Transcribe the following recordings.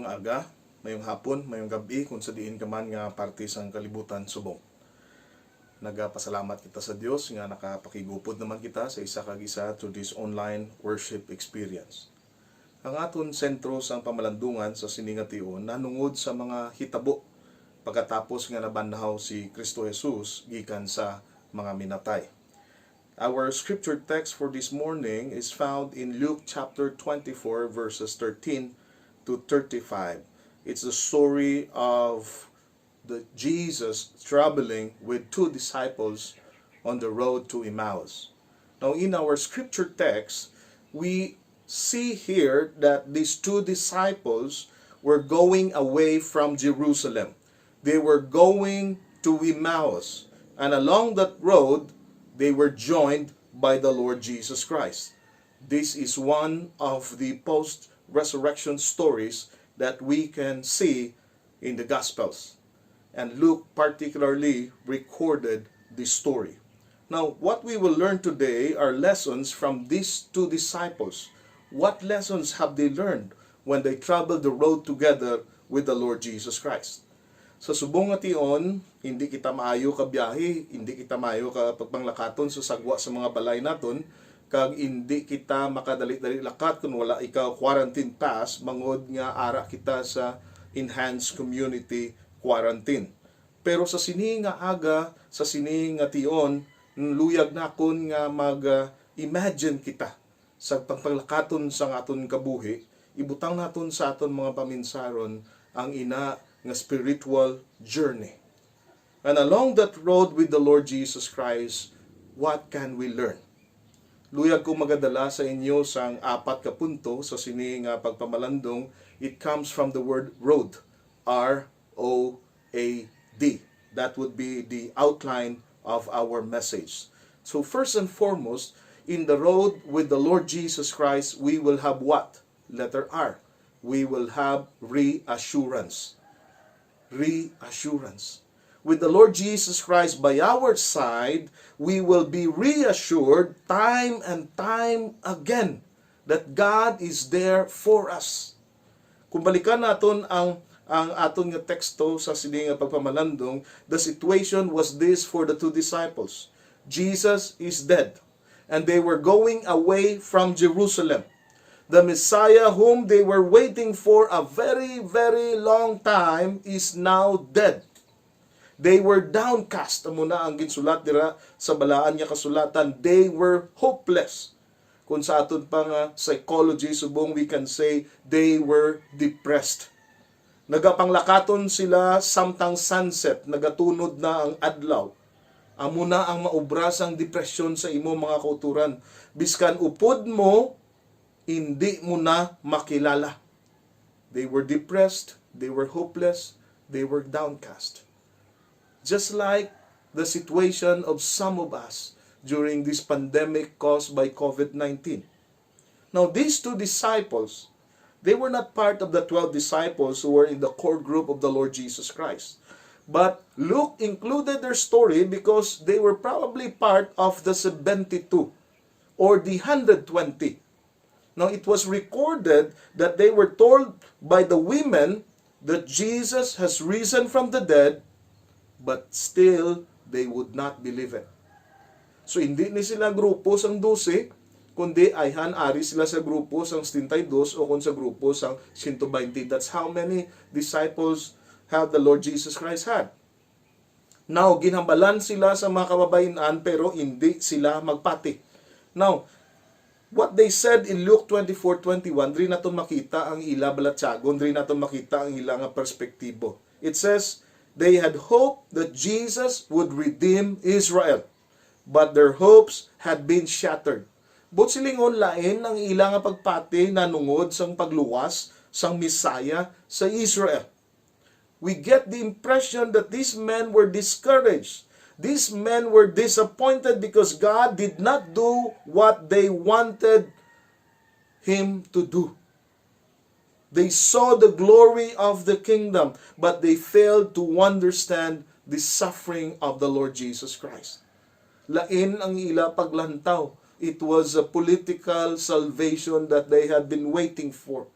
mayong aga, mayong hapon, mayong gabi kung sa diin ka man nga parte sang kalibutan subong. Nagapasalamat kita sa Dios nga nakapakigupod naman kita sa isa kag isa to this online worship experience. Ang aton sentro sang pamalandungan sa siningation nanungod sa mga hitabo pagkatapos nga nabanhaw si Kristo Jesus gikan sa mga minatay. Our scripture text for this morning is found in Luke chapter 24 verses 13 to 35. It's the story of Jesus traveling with two disciples on the road to Emmaus. Now in our scripture text, we see here that these two disciples were going away from Jerusalem. They were going to Emmaus. And along that road, they were joined by the Lord Jesus Christ. This is one of the post-resurrection stories that we can see in the Gospels. And Luke particularly recorded this story. Now, what we will learn today are lessons from these two disciples. What lessons have they learned when they traveled the road together with the Lord Jesus Christ? Sa subong nga tion, hindi kita maayo ka biyahe, hindi kita maayo ka pagpanglakaton sa sagwa sa mga balay naton, kag hindi kita makadali-dali lakat kung wala ikaw quarantine pass, mangod nga ara kita sa enhanced community quarantine. Pero sa sini nga aga, sa sini nga tion, luyag na kon nga mag-imagine kita sa pagpanglakaton sa aton kabuhi, ibutang naton sa aton mga paminsaron ang ina nga spiritual journey. And along that road with the Lord Jesus Christ, what can we learn? Luyag kong magadala sa inyo sang apat ka punto sa sini nga pagpamalandong. It comes from the word road. R-O-A-D. That would be the outline of our message. So first and foremost, in the road with the Lord Jesus Christ, we will have what? Letter R. We will have reassurance. Reassurance. With the Lord Jesus Christ by our side, we will be reassured time and time again that God is there for us. Kung balikan naton ang aton nga teksto sa sining nga pagpamalandong, the situation was this for the two disciples. Jesus is dead, and they were going away from Jerusalem. The Messiah whom they were waiting for a very, very long time is now dead. They were downcast. Amo na ang ginsulat dira sa balaan niya kasulatan. They were hopeless. Kung sa aton pang psychology subong, we can say they were depressed. Nagapanglakaton sila samtang sunset, nagatunod na ang adlaw. Amo na ang maubrasang depresyon sa imo mga kauturan. Biskan upod mo, hindi mo na makilala. They were depressed, they were hopeless, they were downcast. Just like the situation of some of us during this pandemic caused by COVID-19. Now, these two disciples, they were not part of the 12 disciples who were in the core group of the Lord Jesus Christ. But Luke included their story because they were probably part of the 72 or the 120. Now, it was recorded that they were told by the women that Jesus has risen from the dead, but still, they would not believe it. So, hindi ni sila grupo sang 12, kundi ay hanari sila sa grupo sang 72 o kung sa grupo sang 120. That's how many disciples have the Lord Jesus Christ had. Now, ginhambalan sila sa mga kababayan pero hindi sila magpati. Now, what they said in Luke 24:21, rin natin makita ang ila balatsagon, rin natin makita ang ila nga perspektibo. It says, they had hoped that Jesus would redeem Israel, but their hopes had been shattered. But silingon lain ang ila nga pagpati nanungod sang pagluwas sang Messiah sa Israel. We get the impression that these men were discouraged. These men were disappointed because God did not do what they wanted Him to do. They saw the glory of the kingdom, but they failed to understand the suffering of the Lord Jesus Christ. Lain ang ila paglantaw. It was a political salvation that they had been waiting for.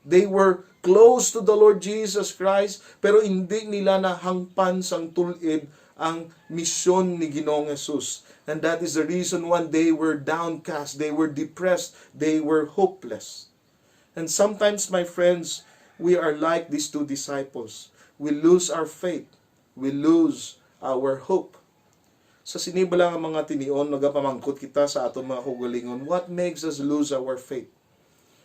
They were close to the Lord Jesus Christ, pero hindi nila nahangpan sang tulid ang misyon ni Ginoong Jesus. And that is the reason why they were downcast, they were depressed, they were hopeless. And sometimes, my friends, we are like these two disciples. We lose our faith. We lose our hope. Sa siniba lang ang mga tinion, nagapamangkot kita sa atong mga hugalingon, what makes us lose our faith?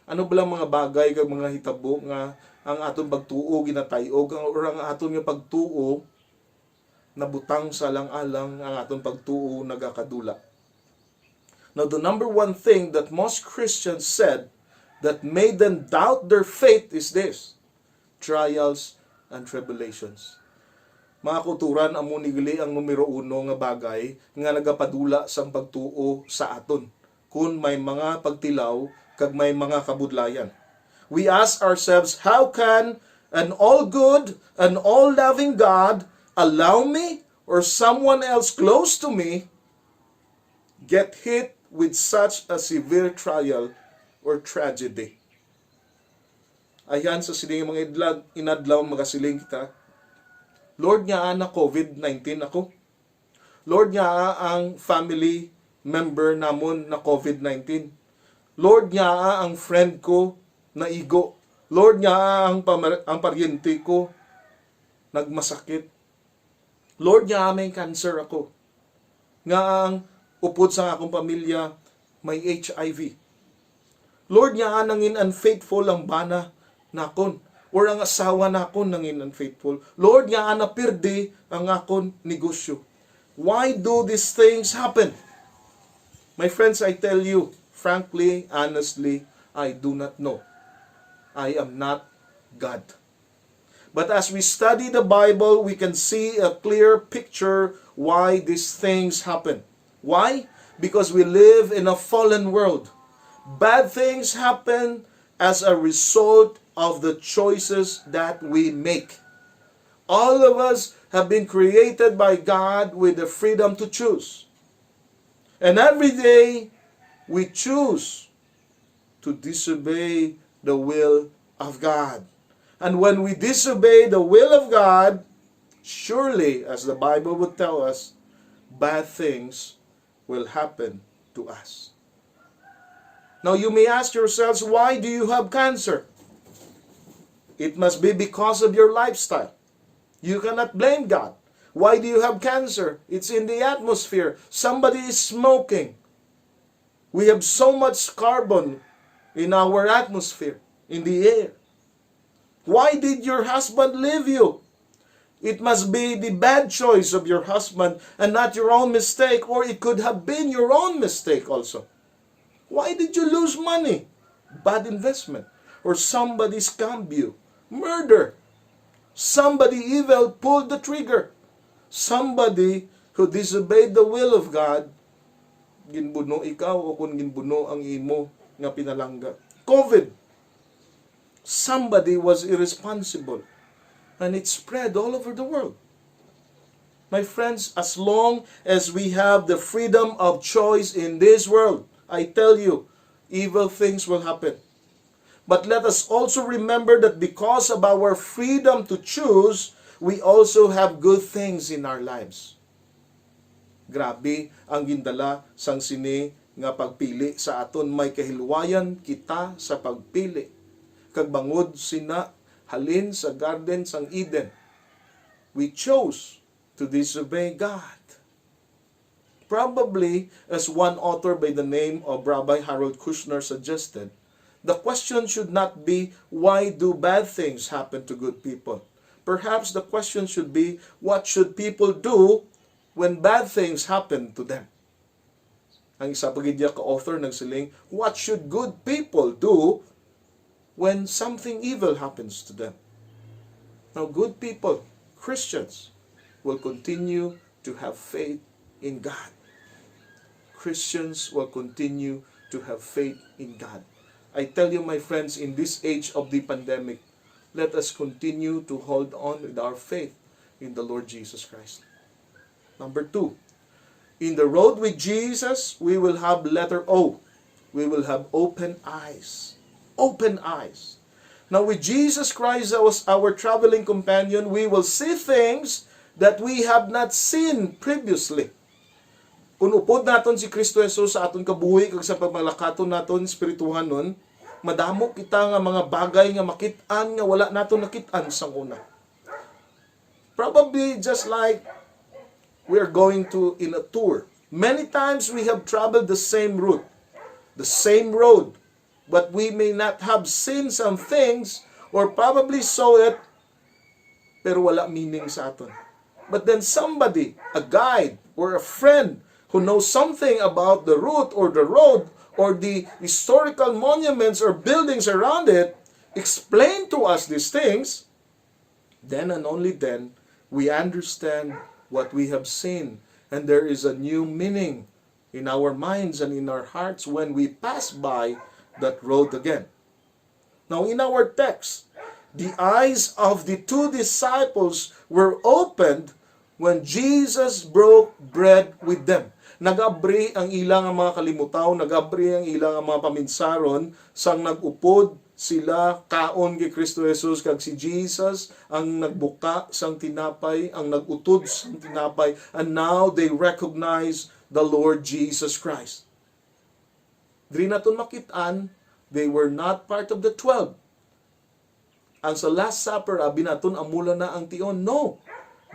Ano ba lang mga bagay kag mga hitabo nga ang atong pagtuo ginatayog or ang atong pagtuo nabutang sa lang-alang ang atong pagtuo nagakadula. Now, the number one thing that most Christians said that made them doubt their faith is this: trials and tribulations. Mga kuturan, amo nigili ang numero uno nga bagay nga nagapadula sang pagtuo sa aton kung may mga pagtilaw kag may mga kabudlayan. We ask ourselves, how can an all-good and all-loving God allow me or someone else close to me get hit with such a severe trial or tragedy? Ayan sa siling mga inadlaw magasiling kita, Lord nga na COVID-19 ako. Lord nga ang family member namon na COVID-19. Lord nga ang friend ko na igo. Lord nga ang paryente ko nagmasakit. Lord nga may cancer ako. Nga ang upod sa akong pamilya may HIV. Lord nga nangin unfaithful ang bana nakon or ang asawa nakon nangin unfaithful. Lord nga napirdi ang akon negosyo. Why do these things happen? My friends, I tell you, frankly, honestly, I do not know. I am not God. But as we study the Bible, we can see a clear picture why these things happen. Why? Because we live in a fallen world. Bad things happen as a result of the choices that we make. All of us have been created by God with the freedom to choose. And every day, we choose to disobey the will of God. And when we disobey the will of God, surely, as the Bible would tell us, bad things will happen to us. Now you may ask yourselves, why do you have cancer? It must be because of your lifestyle. You cannot blame God. Why do you have cancer? It's in the atmosphere. Somebody is smoking. We have so much carbon in our atmosphere, in the air. Why did your husband leave you? It must be the bad choice of your husband and not your own mistake, or it could have been your own mistake also. Why did you lose money? Bad investment. Or somebody scammed you. Murder. Somebody evil pulled the trigger. Somebody who disobeyed the will of God, ginbuno ikaw o kung ginbuno ang imo nga pinalangga. COVID. Somebody was irresponsible. And it spread all over the world. My friends, as long as we have the freedom of choice in this world, I tell you, evil things will happen. But let us also remember that because of our freedom to choose, we also have good things in our lives. Grabe ang gindala sang sini nga pagpili sa aton, may kahilwayan kita sa pagpili. Kag bangod sina halin sa garden sang Eden, we chose to disobey God. Probably, as one author by the name of Rabbi Harold Kushner suggested, the question should not be, why do bad things happen to good people? Perhaps the question should be, what should people do when bad things happen to them? Ang isa pagidya ka-author nagsiling, what should good people do when something evil happens to them? Now, good people, Christians, will continue to have faith in God. Christians will continue to have faith in God. I tell you, my friends, in this age of the pandemic, let us continue to hold on with our faith in the Lord Jesus Christ. Number 2, in the road with Jesus, we will have letter O. We will have open eyes. Open eyes. Now with Jesus Christ as our traveling companion, we will see things that we have not seen previously. Kung upod naton si Kristo Jesus sa aton kabuhi kag sa pagmalakaton naton espirituhan nun, madamo kita nga mga bagay nga makit-an nga wala naton nakit-an sang una. Probably just like we are going to in a tour. Many times we have traveled the same route, the same road, but we may not have seen some things or probably saw it pero wala meaning sa aton. But then somebody, a guide or a friend who knows something about the route or the road or the historical monuments or buildings around it, explain to us these things, then and only then we understand what we have seen. And there is a new meaning in our minds and in our hearts when we pass by that road again. Now in our text, the eyes of the two disciples were opened when Jesus broke bread with them. Nagabri ang ilang mga kalimutaw, nagabri ang ilang mga paminsaron, sang nagupod sila kaon kay Kristo Jesus kag si Jesus ang nagbuka sang tinapay, ang nagutod sang tinapay, and now they recognize the Lord Jesus Christ. Diri naton makit-an, they were not part of the 12. Ang sa Last Supper, abi naton amula na ang tion. No.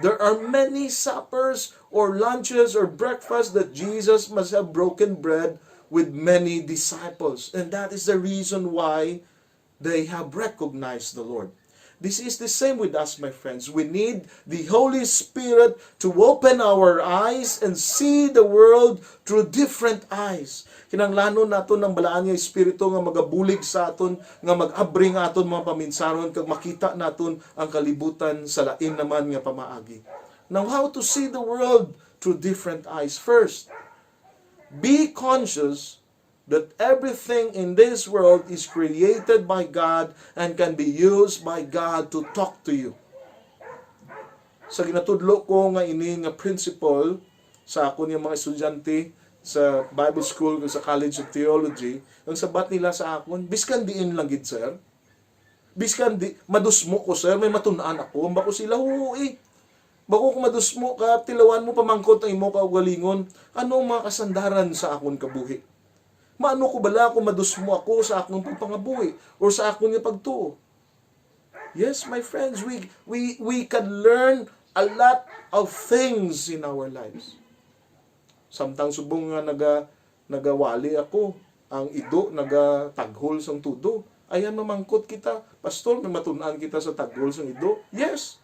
There are many suppers or lunches or breakfasts that Jesus must have broken bread with many disciples. And that is the reason why they have recognized the Lord. This is the same with us, my friends. We need the Holy Spirit to open our eyes and see the world through different eyes. Kinanglanon naton ng balaan nga Espiritu nga magabulig sa aton, nga mag-abring aton mga paminsaron, kag makita naton ang kalibutan sa lain naman nga pamaagi. Now, how to see the world through different eyes? First, be conscious that everything in this world is created by God and can be used by God to talk to you. Sa ginatudlo ko nga ini nga principle sa akon nga mga estudyante sa Bible School sa College of Theology, ang sabat nila sa akon, biskan diin lang gid sir. Biskan di madusmo ko sir, may matun-an ako, bako sila huwi. Bako kung madusmo ka, tilawan mo pamangkot ang imo kaugalingon, ano ang mga kasandaran sa akon kabuhi? Maano ko bala kung madusmo ako sa akong pagpangabuhi or sa akong pagtuo? Yes, my friends, we can learn a lot of things in our lives. Samtang subong nga nagawali ako, ang ido nagataghol sang tudo. Ayan mamangkot kita, pastor, may matun-an kita sa taghol sang ido. Yes.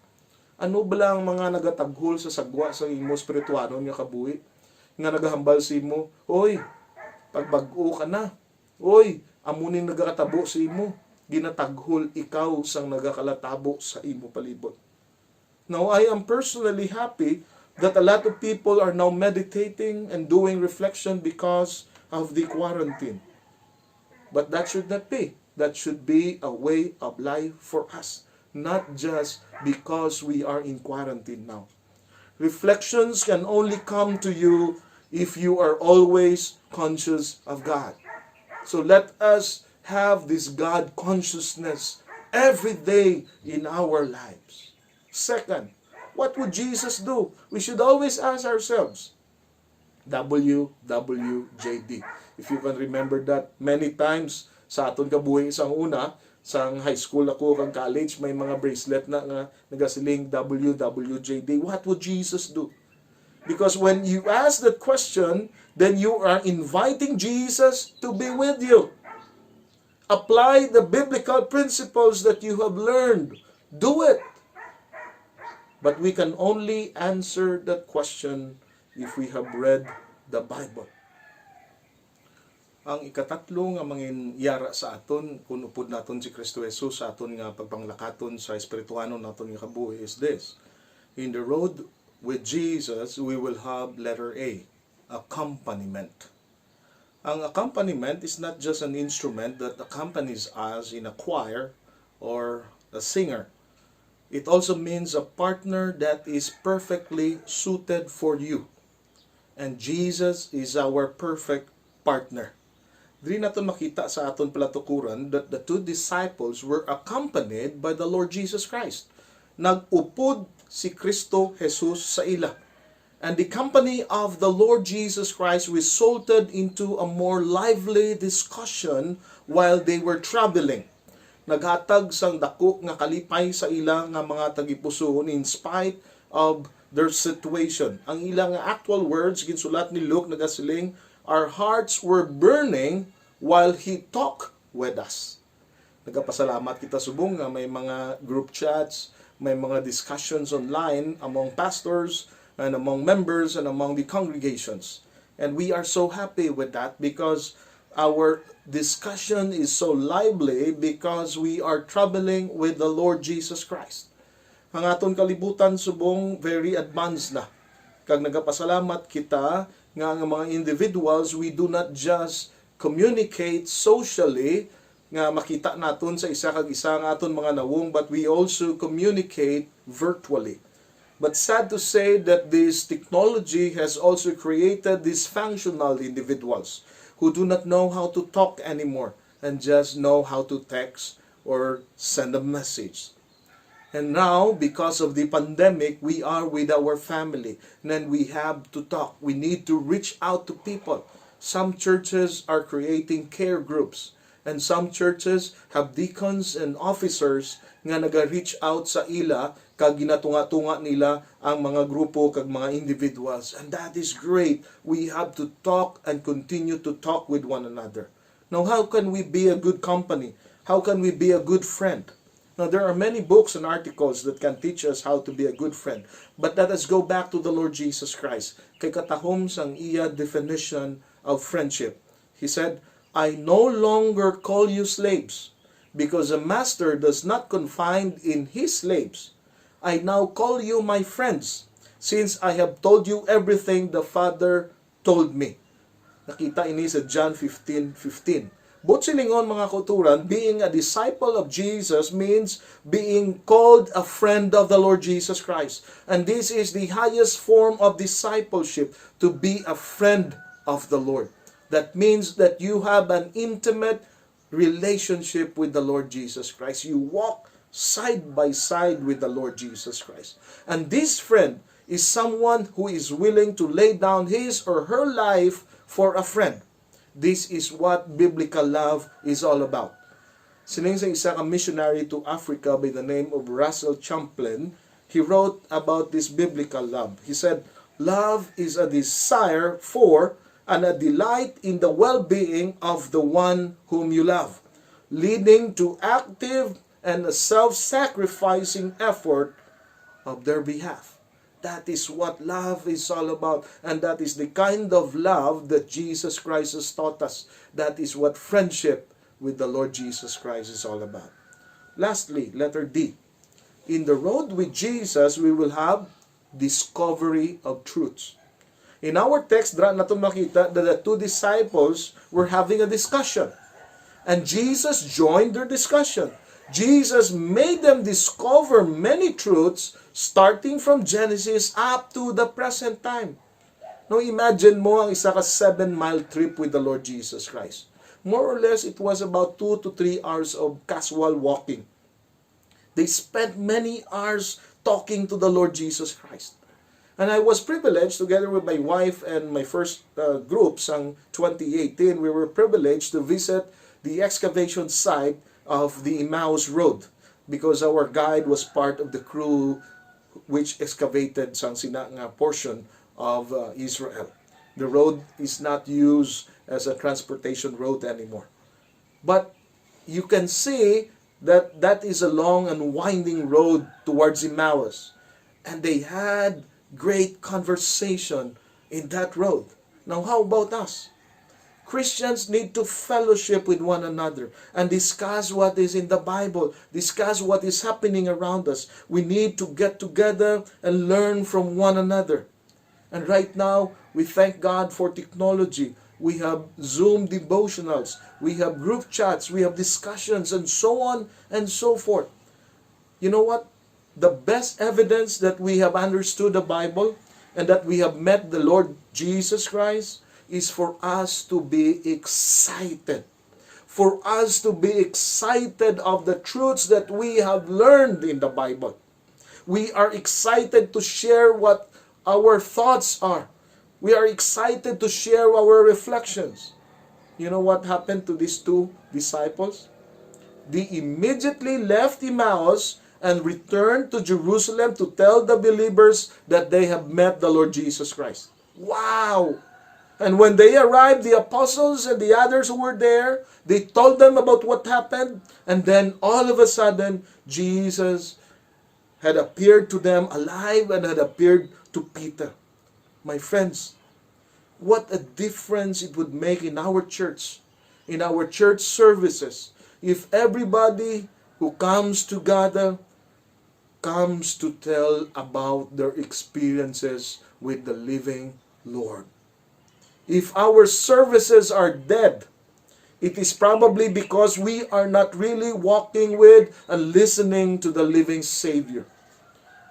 Ano bala ang mga nagataghol sa sagwa sa imo spirituanon nga kabuhi? Nga nagahambal si imo, oy, pagbag-o ka na. Oy, amuning nagakatabo sa imo. Ginataghol ikaw sang nagakalatabo sa imo palibot. Now, I am personally happy that a lot of people are now meditating and doing reflection because of the quarantine. But that should not be. That should be a way of life for us, not just because we are in quarantine now. Reflections can only come to you if you are always conscious of God. So let us have this God consciousness every day in our lives. Second, what would Jesus do? We should always ask ourselves, WWJD. If you can remember that many times sa aton kabuhi isang una, sang high school ako kang college, may mga bracelet na nga nagasiling WWJD. What would Jesus do? Because when you ask that question, then you are inviting Jesus to be with you. Apply the biblical principles that you have learned. Do it. But we can only answer that question if we have read the Bible. Ang ikatatlo nga mangyayara sa aton kung upod naton si Kristo Jesus sa aton nga pagpanglakaton sa espirituhanon naton nga kabuhi is this. In the road with Jesus, we will have letter A, accompaniment. Ang accompaniment is not just an instrument that accompanies us in a choir or a singer. It also means a partner that is perfectly suited for you. And Jesus is our perfect partner. Diri naton makita sa aton palatukuran that the two disciples were accompanied by the Lord Jesus Christ. Nag-upod si Kristo Jesus sa ila. And the company of the Lord Jesus Christ resulted into a more lively discussion while they were traveling. Naghatag sang dako nga kalipay sa ila nga mga tagipusoon in spite of their situation. Ang ilang actual words ginsulat ni Luke nagasiling, our hearts were burning while he talked with us. Nagapasalamat kita subong nga may mga group chats, may mga discussions online among pastors and among members and among the congregations. And we are so happy with that because our discussion is so lively because we are traveling with the Lord Jesus Christ. Ang aton kalibutan subong very advanced na. Kag nagapasalamat kita nga ang mga individuals, we do not just communicate socially nga makita naton sa isa kag isa nga aton mga nawong, but we also communicate virtually. But sad to say that this technology has also created dysfunctional individuals who do not know how to talk anymore and just know how to text or send a message. And now, because of the pandemic, we are with our family and then we have to talk. We need to reach out to people. Some churches are creating care groups and some churches have deacons and officers nga naga-reach out sa ila kag ginatunga-tunga nila ang mga grupo kag mga individuals. And that is great. We have to talk and continue to talk with one another. Now, how can we be a good company? How can we be a good friend? Now, there are many books and articles that can teach us how to be a good friend. But let us go back to the Lord Jesus Christ. Kay katahom sang iya definition of friendship. He said, I no longer call you slaves, because a master does not confide in his slaves. I now call you my friends, since I have told you everything the Father told me. Nakita ini sa John 15:15. But silingon mga kauturan, being a disciple of Jesus means being called a friend of the Lord Jesus Christ. And this is the highest form of discipleship, to be a friend of the Lord. That means that you have an intimate relationship with the Lord Jesus Christ. You walk side by side with the Lord Jesus Christ. And this friend is someone who is willing to lay down his or her life for a friend. This is what biblical love is all about. Sining sa isa ka missionary to Africa by the name of Russell Champlin, he wrote about this biblical love. He said, love is a desire for and a delight in the well-being of the one whom you love, leading to active and a self-sacrificing effort of their behalf. That is what love is all about. And that is the kind of love that Jesus Christ has taught us. That is what friendship with the Lord Jesus Christ is all about. Lastly, letter D. In the road with Jesus, we will have discovery of truths. In our text, dra natin makita that the two disciples were having a discussion. And Jesus joined their discussion. Jesus made them discover many truths starting from Genesis up to the present time. Now imagine mo ang isa ka 7-mile trip with the Lord Jesus Christ. More or less, it was about 2 to 3 hours of casual walking. They spent many hours talking to the Lord Jesus Christ. And I was privileged, together with my wife and my first group, sang 2018, we were privileged to visit the excavation site of the Emmaus Road, because our guide was part of the crew which excavated sang sina nga portion of Israel. The road is not used as a transportation road anymore. But you can see that that is a long and winding road towards Emmaus. And they had great conversation in that road. Now, how about us? Christians need to fellowship with one another and discuss what is in the Bible, discuss what is happening around us. We need to get together and learn from one another. And right now, we thank God for technology. We have Zoom devotionals, we have group chats, we have discussions, and so on and so forth. You know what? The best evidence that we have understood the Bible and that we have met the Lord Jesus Christ is for us to be excited. For us to be excited of the truths that we have learned in the Bible. We are excited to share what our thoughts are. We are excited to share our reflections. You know what happened to these two disciples? They immediately left Emmaus and returned to Jerusalem to tell the believers that they have met the Lord Jesus Christ. Wow! And when they arrived, the apostles and the others who were there, they told them about what happened. And then all of a sudden, Jesus had appeared to them alive and had appeared to Peter. My friends, what a difference it would make in our church services, if everybody who comes together comes to tell about their experiences with the living Lord. If our services are dead, it is probably because we are not really walking with and listening to the living Savior.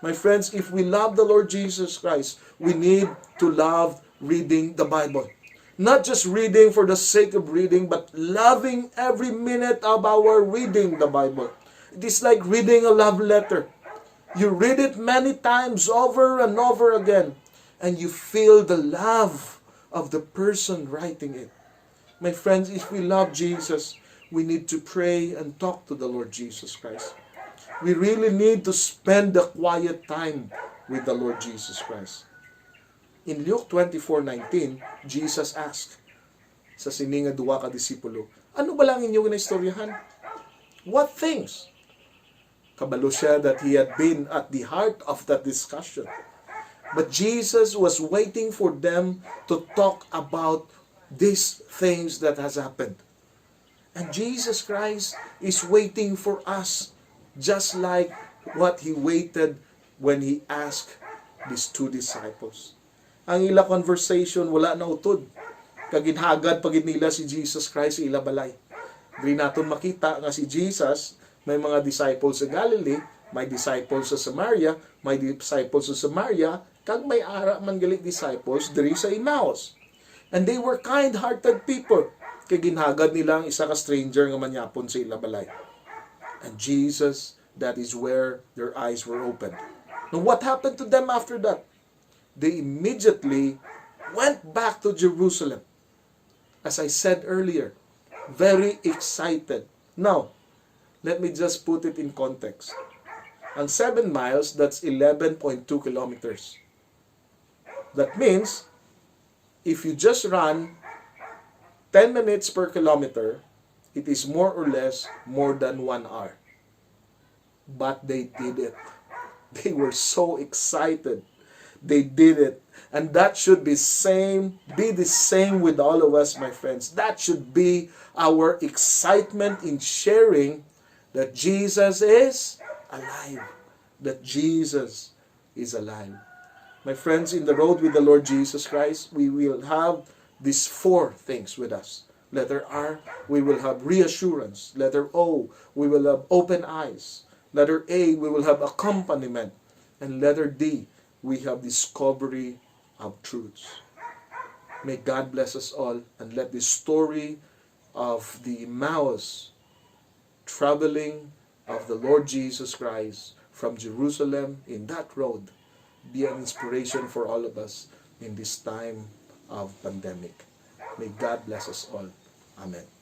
My friends, if we love the Lord Jesus Christ, we need to love reading the Bible. Not just reading for the sake of reading, but loving every minute of our reading the Bible. It is like reading a love letter. You read it many times over and over again, and you feel the love of the person writing it. My friends, if we love Jesus, we need to pray and talk to the Lord Jesus Christ. We really need to spend the quiet time with the Lord Jesus Christ. In Luke 24:19, Jesus asked sa sininga duwa ka disipulo, ano ba lang inyong inaistoryahan? What things? Kabalo siya that he had been at the heart of that discussion. But Jesus was waiting for them to talk about these things that has happened. And Jesus Christ is waiting for us, just like what He waited when He asked these two disciples. Ang ila conversation, wala na utod. Kaginhagad pagid nila si Jesus Christ sa ila balay. Di naton makita nga si Jesus, may mga disciples sa Galilee, may disciples sa Samaria, may disciples sa Samaria, kag may ara man gali disciples diri sa Emmaus. And they were kind-hearted people. Kay ginhagad nila ang isa ka stranger nga manyapon sa ila balay. And Jesus, that is where their eyes were opened. Now what happened to them after that? They immediately went back to Jerusalem. As I said earlier, very excited. Now, let me just put it in context. Ang 7 miles, that's 11.2 kilometers. That means, if you just run 10 minutes per kilometer, it is more or less more than 1 hour. But they did it. They were so excited. They did it. And that should be the same with all of us, my friends. That should be our excitement in sharing that Jesus is alive. That Jesus is alive. My friends, in the road with the Lord Jesus Christ, we will have these 4 things with us. Letter R, we will have reassurance. Letter O, we will have open eyes. Letter A, we will have accompaniment. And letter D, we have discovery of truths. May God bless us all, and let the story of the Emmaus traveling of the Lord Jesus Christ from Jerusalem in that road be an inspiration for all of us in this time of pandemic. May God bless us all. Amen.